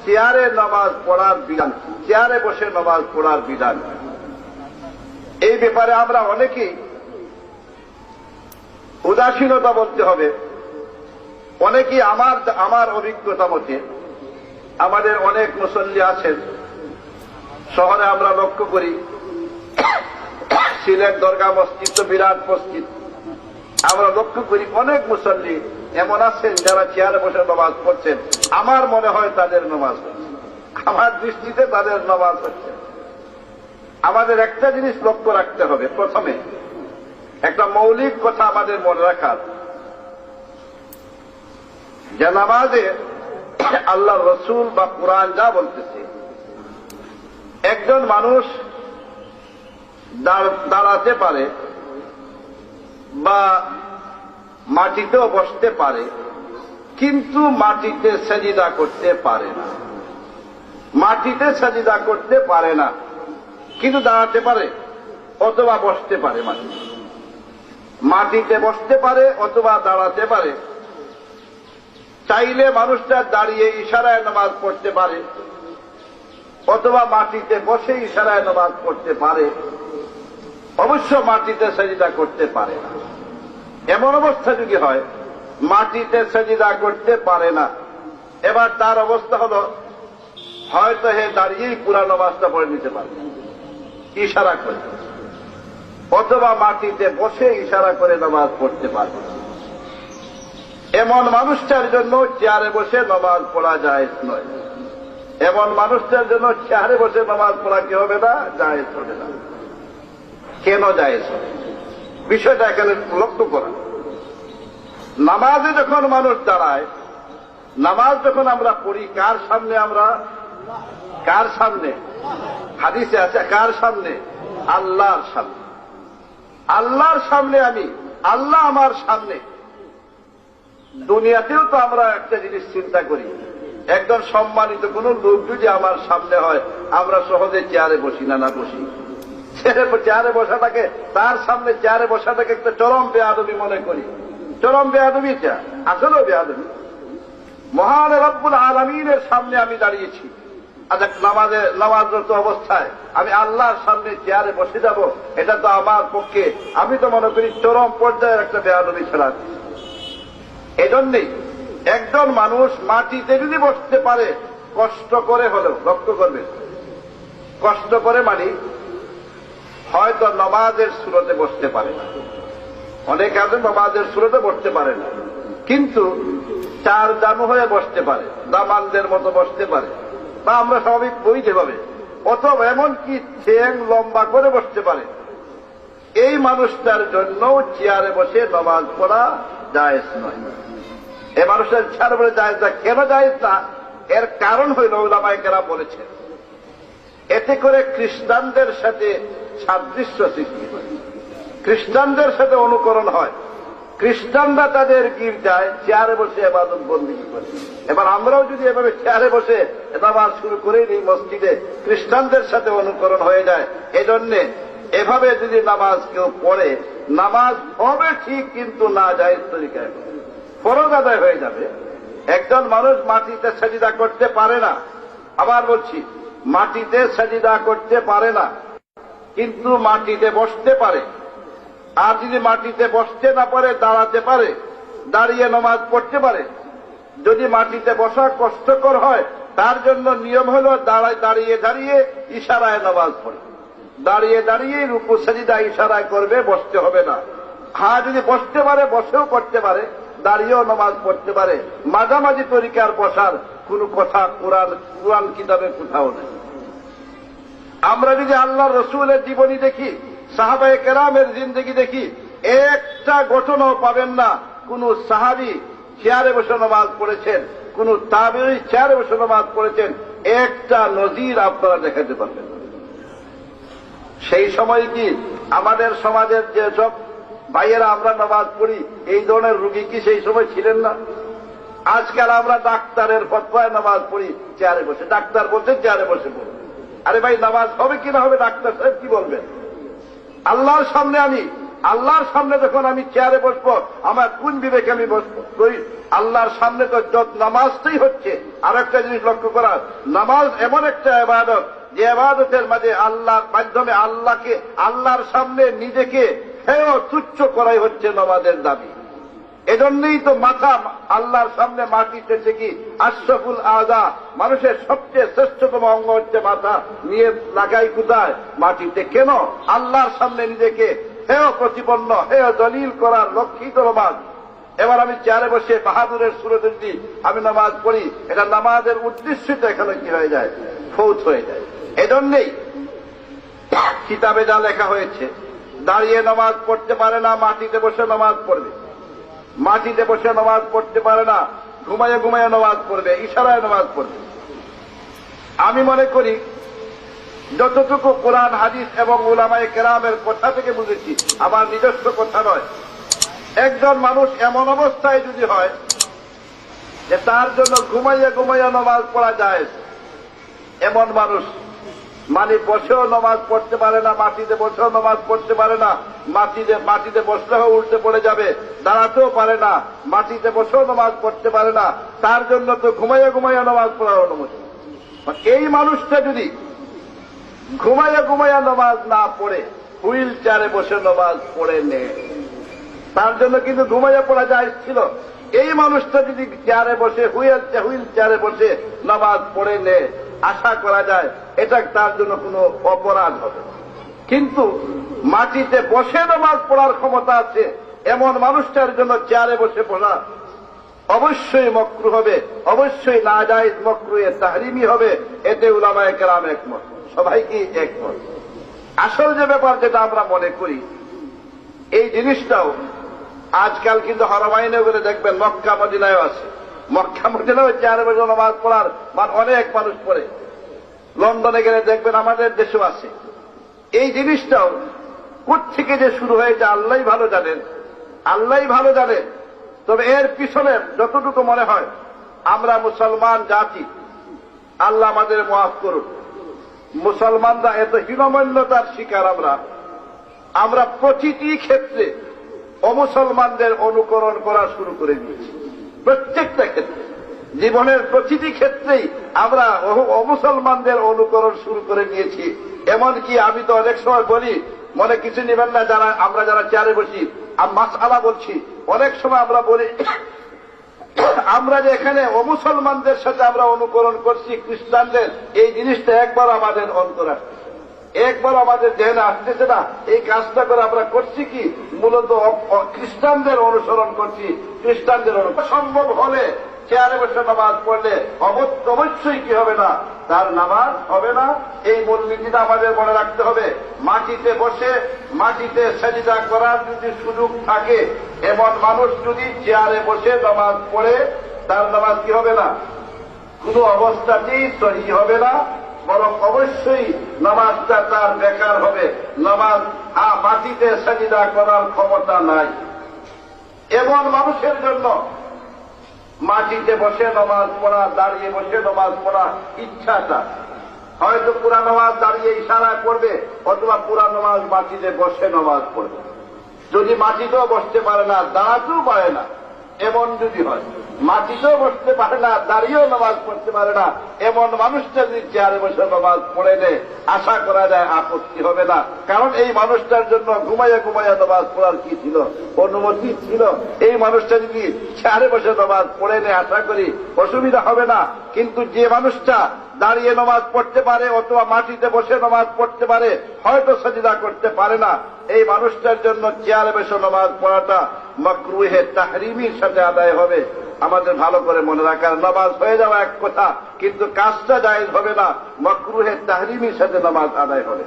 চেয়ারে নামাজ পড়ার বিধান, চেয়ারে বসে নামাজ পড়ার বিধান। এই ব্যাপারে আমরা অনেকেই উদাসীনতা বলতে হবে। অনেকেই আমার অভিজ্ঞতা মতে আমাদের অনেক মুসল্লি আছেন, শহরে আমরা লক্ষ্য করি, সিলেট দরগা মসজিদ তো বিরাট মসজিদ, আমরা লক্ষ্য করি অনেক মুসল্লি এমন আছেন যারা চেয়ারে বসে নামাজ পড়ছেন। আমার মনে হয় তাদের নামাজ হচ্ছে, আমার দৃষ্টিতে তাদের নামাজ হচ্ছে। আমাদের একটা জিনিস লক্ষ্য রাখতে হবে, প্রথমে একটা মৌলিক কথা আমাদের মনে রাখার, যে নামাজে আল্লাহ রসুল বা কুরআন যা বলতেছে, একজন মানুষ দাঁড়াতে পারে বা মাটিতেও বসতে পারে, কিন্তু মাটিতে সেজদা করতে পারে না। মাটিতে সেজদা করতে পারে না, কিন্তু দাঁড়াতে পারে অথবা বসতে পারে। মাটিতে বসতে পারে অথবা দাঁড়াতে পারে। চাইলে মানুষটা দাঁড়িয়ে ইশারায় নামাজ পড়তে পারে অথবা মাটিতে বসে ইশারায় নামাজ পড়তে পারে, অবশ্য মাটিতে সেজদা করতে পারে না। এমন অবস্থা যদি হয় মাটিতে সেজদা করতে পারে না, এবার তার অবস্থা হলো হয়তো হে দাঁড়িয়েই পুরা নামাজটা পড়ে নিতে পারে ইশারা করে, অথবা মাটিতে বসে ইশারা করে নামাজ পড়তে পারে। এমন মানুষটার জন্য চেয়ারে বসে নামাজ পড়া জায়েজ নয়। এমন মানুষটার জন্য চেয়ারে বসে নামাজ পড়া কি হবে না? জায়েজ হবে না। কেন জায়েজ হবে? বিষয়টা এখানে লক্ষ্য করা। নামাজে যখন মানুষ দাঁড়ায়, নামাজ যখন আমরা পড়ি, কার সামনে? আমরা কার সামনে? হাদিসে আছে কার সামনে? আল্লাহর সামনে। আল্লাহর সামনে আমি, আল্লাহ আমার সামনে। দুনিয়াতেও তো আমরা একটা জিনিস চিন্তা করি, একজন সম্মানিত কোন লোক যদি আমার সামনে হয়, আমরা সহজে চেয়ারে বসি না? না বসি। চেয়ারে বসাটাকে, তার সামনে চেয়ারে বসাটাকে একটা চরম বেয়াদবি মনে করি। চরম বেয়াদবি, আসলেও বেয়াদবি। মহান রব্বুল আলামিনের সামনে আমি দাঁড়িয়েছি, আচ্ছা নামাজরত অবস্থায় আমি আল্লাহর সামনে চেয়ারে বসে যাব, এটা তো আমার পক্ষে, আমি তো মনে করি চরম পর্যায়ের একটা বেয়াদবি ছাড়া। এজন্যই একজন মানুষ মাটিতে যদি বসতে পারে, কষ্ট করে হলেও, লক্ষ্য করবেন, কষ্ট করে মানে হয়তো নামাজের সুরতে বসতে পারে না। অনেক আছে নামাজের সুরতে বসতে পারে না, কিন্তু চার জানু হয়ে বসতে পারে, দামানদের মতো বসতে পারে, বা আমরা স্বাভাবিক বই যেভাবে, অথবা এমনকি ঠ্যাং লম্বা করে বসতে পারে। এই মানুষটার জন্য চেয়ারে বসে নামাজ পড়া জায়েজ নয়। এই মানুষটার চেয়ারে বসে জায়েজ না। কেন জায়েজ না? এর কারণ হইল উলামায়ে কেরাম বলেছেন, এতে করে খ্রিস্টানদের সাথে সাদৃশ্য সৃষ্টি হয়, খ্রিস্টানদের সাথে অনুকরণ হয়। খ্রিস্টানরা তাদের গির্জায় চেয়ারে বসে ইবাদত বন্দেগী করে। এবার আমরাও যদি এভাবে চেয়ারে বসে নামাজ শুরু করে এই মসজিদে, খ্রিস্টানদের সাথে অনুকরণ হয়ে যায়। এজন্য এভাবে যদি নামাজ কেউ পড়ে, নামাজ হবে ঠিক, কিন্তু না জায়েজ তরিকায় ফরজ আদায় হয়ে যাবে। একজন মানুষ মাটিতে সেজদা করতে পারে না, আবার বলছি, মাটিতে সেজদা করতে পারে না, কিন্তু মাটিতে বসতে পারে। আর যদি মাটিতে বসতে না পারে, দাঁড়াতে পারে, দাঁড়িয়ে নামাজ পড়তে পারে। যদি মাটিতে বসা কষ্টকর হয়, তার জন্য নিয়ম হল দাঁড়িয়ে দাঁড়িয়ে ইশারায় নামাজ পড়ে, দাঁড়িয়ে দাঁড়িয়ে রুকু সাজদা ইশারায় করবে, বসতে হবে না। হ্যাঁ, যদি বসতে পারে, বসেও করতে পারে, দাঁড়িয়েও নামাজ পড়তে পারে। মাঝামাঝি তরিকার বসার কোন কথা কুরআন কিতাবে কোথাও নেই। আমরা যদি আল্লাহ রসুলের জীবনী দেখি, সাহাবায়ে কেরামের জিন্দেগি দেখি, একটা ঘটনাও পাবেন না কোন সাহাবী চেয়ারে বসে নামাজ পড়েছেন, কোন তাবেঈ চেয়ারে বসে নামাজ পড়েছেন, একটা নজির আপনারা দেখাতে পারবেন। সেই সময় কি আমাদের সমাজের যে সব ভাইয়েরা আমরা নামাজ পড়ি, এই ধরনের রুগী কি সেই সময় ছিলেন না? আজকাল আমরা ডাক্তারের ফতোয়ায় নামাজ পড়ি চেয়ারে বসে, ডাক্তার বলছেন চেয়ারে বসে পড়ি। আরে ভাই, নামাজ হবে কি না হবে ডাক্তার সাহেব কি বলবেন? আল্লাহর সামনে আমি আল্লাহর সামনে যখন আমি চেয়ারে বসবো, আমার কোন বিবেকে আমি বসবো? আল্লাহর সামনে তো যত নামাজটাই হচ্ছে। আর একটা জিনিস লক্ষ্য করা, নামাজ এমন একটা ইবাদত যে ইবাদতের মাঝে আল্লাহর মাধ্যমে আল্লাহর সামনে নিজেকে হেয় তুচ্ছ করাই হচ্ছে নামাজের দাবি। এজন্যই তো মাথা আল্লাহর সামনে মাটিতে কি আশরাফুল আযা, মানুষের সবচেয়ে শ্রেষ্ঠতম অঙ্গ হচ্ছে মাথা, নিয়ে লাগাই কোথায়? মাটিতে। কেন? আল্লাহর সামনে নিজেকে হেয় প্রতিপন্ন, হেয় দলিল করার লক্ষিত নামাজ। এবার আমি চেয়ারে বসে বাহাদুরের সুরতে যদি আমি নামাজ পড়ি, এটা নামাজের উদ্দেশ্যটা এখানে কি হয়ে যায়? ফৌত হয়ে যায়। এজন্যই কিতাবে যা লেখা হয়েছে, দাঁড়িয়ে নামাজ পড়তে পারে না, মাটিতে বসে নামাজ পড়বে। মাটিতে বসে নামাজ পড়তে পারে না, ঘুমায়ে ঘুমায়ে নামাজ পড়বে, ইশারায় নামাজ পড়বে। আমি মনে করি যতটুকু কোরআন হাদিস এবং উলামায়ে কেরামের কথা থেকে বুঝেছি, আমার নিজস্ব কথা নয়, একজন মানুষ এমন অবস্থায় যদি হয় যে তার জন্য ঘুমাইয়া ঘুমাইয়া নামাজ পড়া যায়, এমন মানুষ মানে বসেও নামাজ পড়তে পারে না, মাটিতে বসেও নামাজ পড়তে পারে না, মাটিতে বসলেও উল্টে পড়ে যাবে, দাঁড়াতেও পারে না, মাটিতে বসেও নামাজ পড়তে পারে না, তার জন্য তো ঘুমাইয়া ঘুমাইয়া নামাজ পড়ার অনুমতি। এই মানুষটা যদি ঘুমাইয়া ঘুমাইয়া নামাজ না পড়ে হুইল চেয়ারে বসে নামাজ পড়ে নেয়, তার জন্য কিন্তু ঘুমাইয়া পড়া যায় ছিল। এই মানুষটা যদি চেয়ারে বসে হুইল চেয়ারে বসে নামাজ পড়ে নেয়, আশা করা যায় এটা তার জন্য কোনো অপরাধ হবে। কিন্তু মাটিতে বসে নামাজ পড়ার ক্ষমতা আছে এমন মানুষটার জন্য চেয়ারে বসে পড়া অবশ্যই মাকরুহ হবে, অবশ্যই নাজায়েজ মাকরুহে তাহরিমি হবে। এতে উলামায়ে কেরাম একমত, সবাই কি একমত? আসল যে ব্যাপার যেটা আমরা মনে করি, এই জিনিসটাও আজকাল কিন্তু হরমাইনে বলে দেখবেন মক্কা মদিনায়ও আছে। মক্কা মদিনায় চেয়ারে বসে নামাজ পড়ার অনেক মানুষ পড়ে। লন্ডনে গেলে দেখবেন, আমাদের দেশেও আছে। এই জিনিসটাও কোত্থেকে যে শুরু হয়েছে আল্লাহই ভালো জানেন, আল্লাহই ভালো জানেন। তবে এর পিছনে যতটুকু মনে হয়, আমরা মুসলমান জাতি, আল্লাহ আমাদের মাফ করুন, মুসলমানরা এত হীনমন্যতার শিকার আমরা প্রতিটি ক্ষেত্রে অমুসলমানদের অনুকরণ করা শুরু করে দিয়েছি। প্রত্যেকটা ক্ষেত্রে, জীবনের প্রতিটি ক্ষেত্রেই আমরা অমুসলমানদের অনুকরণ শুরু করে দিয়েছি। এমনকি আমি তো অনেক সময় বলি, মনে কিছু নেবেন না, আমরা যারা চেয়ারে বসি, মাসআলা বলছি, অনেক সময় আমরা বলি আমরা যে এখানে অমুসলমানদের সাথে আমরা অনুকরণ করছি খ্রিস্টানদের, এই জিনিসটা একবার আমাদের অন্তরে আসছে, একবার আমাদের দেহে আসতেছে না। এই কাজটা করে আমরা করছি কি, মূলত খ্রিস্টানদের অনুসরণ করছি, খ্রিস্টানদের সম্ভব হলে চেয়ারে বসে নামাজ পড়লে অবশ্যই কি হবে না, তার নামাজ হবে না। এই মূলনীতিটা আমাদের মনে রাখতে হবে। মাটিতে বসে মাটিতে সাজদা করার যদি সুযোগ থাকে, এমন মানুষ যদি চেয়ারে বসে নামাজ পড়ে, তার নামাজ কি হবে না, কোনো অবস্থাতেই সহি হবে না, বরং অবশ্যই নামাজটা তার বেকার হবে। নামাজ মাটিতে সাজদা করার ক্ষমতা নাই। এমন মানুষের জন্য মাটিতে বসে নামাজ পড়া, দাঁড়িয়ে বসে নামাজ পড়া ইচ্ছাটা, হয়তো পুরা নামাজ দাঁড়িয়ে ইশারায় পড়বে, অথবা পুরা নামাজ মাটিতে বসে নামাজ পড়বে। যদি মাটিতেও বসতে পারে না, দাঁড়াতেও পারে না, এমন যদি হয়, মাটিতেও বসতে পারে না, দাঁড়িয়েও নামাজ পড়তে পারে না, এমন মানুষটা যদি চেয়ারে বসে নামাজ পড়ে নেয়, আশা করা যায় আপত্তি হবে না। কারণ এই মানুষটার জন্য ঘুমাইয়া ঘুমাইয়া নামাজ পড়ার কি ছিল, অনুমতি ছিল। এই মানুষটা যদি চেয়ারে বসে নামাজ পড়ে নেয়, আশা করি অসুবিধা হবে না। কিন্তু যে মানুষটা দাঁড়িয়ে নামাজ পড়তে পারে অথবা মাটিতে বসে নামাজ পড়তে পারে, হয়তো সাজদা করতে পারে না, এই মানুষটার জন্য চেয়ারে বসে নামাজ পড়াটা মাকরুহে তাহরিমির সাথে আদায় হবে। আমাদের ভালো করে মনে রাখার, নামাজ হয়ে যাওয়া এক কথা, কিন্তু কাজটা জায়েজ হবে না, মাকরুহে তাহরিমির সাথে নামাজ আদায় হবে।